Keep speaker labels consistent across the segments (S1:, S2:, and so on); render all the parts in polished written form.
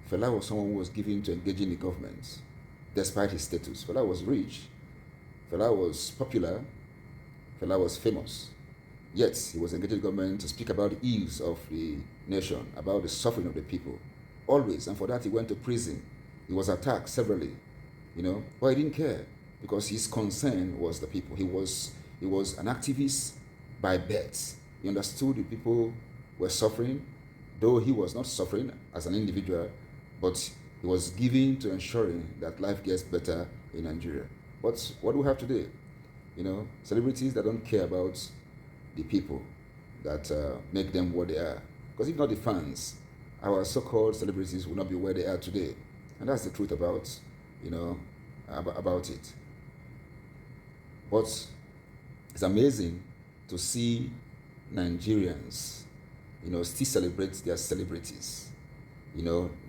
S1: Fela was someone who was given to engaging the government despite his status. Fela was rich, Fela was popular, Fela was famous. Yet he was engaging the government to speak about the ills of the nation, about the suffering of the people. Always. And for that he went to prison. He was attacked severally, but he didn't care because his concern was the people. He was an activist by birth. He understood the people were suffering, though he was not suffering as an individual, but he was given to ensuring that life gets better in Nigeria. But what do we have today? Celebrities that don't care about the people that make them what they are. Because if not the fans, our so-called celebrities will not be where they are today. And that's the truth about, about it. But it's amazing to see Nigerians, still celebrate their celebrities,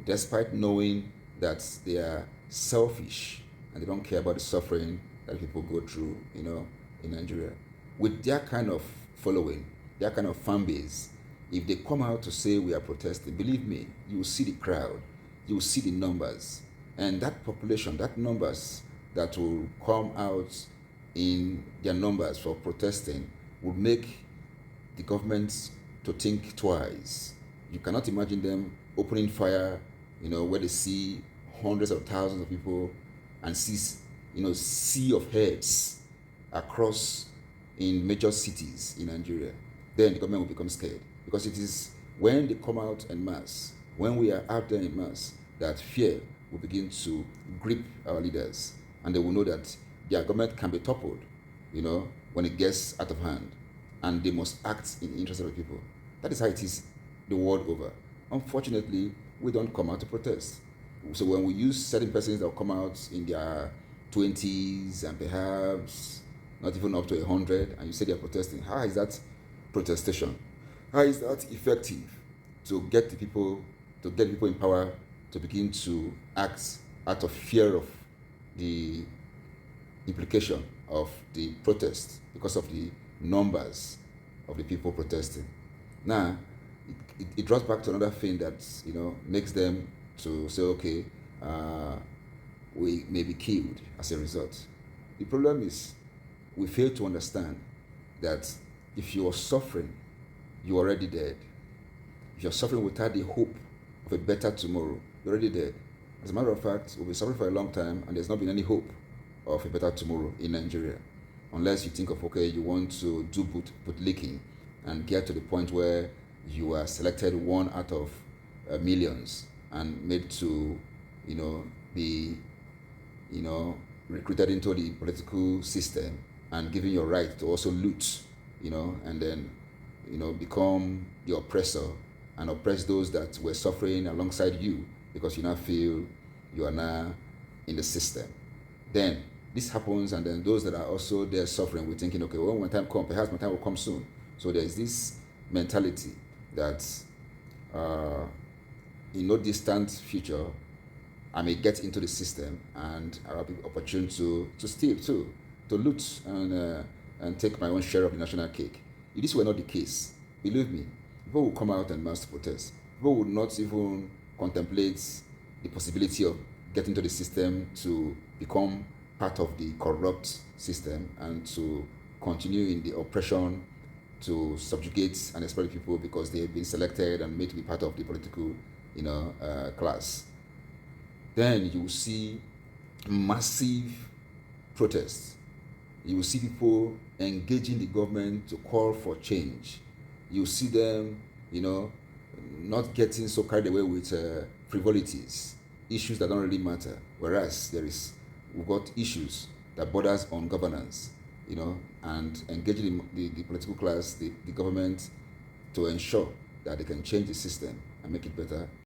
S1: despite knowing that they are selfish and they don't care about the suffering that people go through, in Nigeria. With their kind of following, their kind of fan base, if they come out to say we are protesting, believe me, you will see the crowd, you will see the numbers, and that population, that numbers that will come out in their numbers for protesting would make the government to think twice. You cannot imagine them opening fire, where they see hundreds of thousands of people and see, sea of heads across in major cities in Nigeria. Then the government will become scared because it is when they come out en masse, when we are out there en masse, that fear will begin to grip our leaders, and they will know that their government can be toppled, when it gets out of hand, and they must act in the interest of the people. That is how it is the world over. Unfortunately, we don't come out to protest. So when we use certain persons that will come out in their 20s and perhaps not even up to 100, and you say they are protesting, how is that protestation? How is that effective to get people in power to begin to act out of fear of the implication of the protest because of the numbers of the people protesting? Now, it draws back to another thing that makes them to say, okay, we may be killed as a result. The problem is we fail to understand that if you are suffering, you're already dead. If you're suffering without the hope of a better tomorrow, you're already dead. As a matter of fact, we've been suffering for a long time and there's not been any hope of a better tomorrow in Nigeria. Unless you think of, okay, you want to do bootlicking and get to the point where you are selected one out of millions and made to, be, recruited into the political system and given your right to also loot, and then, become the oppressor and oppress those that were suffering alongside you because you now feel you are now in the system. Then this happens, and then those that are also there suffering, we're thinking, okay, well, when time comes, perhaps my time will come soon. So there is this mentality that in no distant future, I may get into the system and I will be opportune to steal too, to loot and take my own share of the national cake. If this were not the case, believe me, people will come out and mass protest. People would not even contemplate the possibility of getting into the system to become part of the corrupt system and to continue in the oppression to subjugate and exploit people because they have been selected and made to be part of the political, class. Then you will see massive protests. You will see people engaging the government to call for change. You will see them, not getting so carried away with frivolities, issues that don't really matter. Whereas we've got issues that borders on governance, and engaging the political class, the government, to ensure that they can change the system and make it better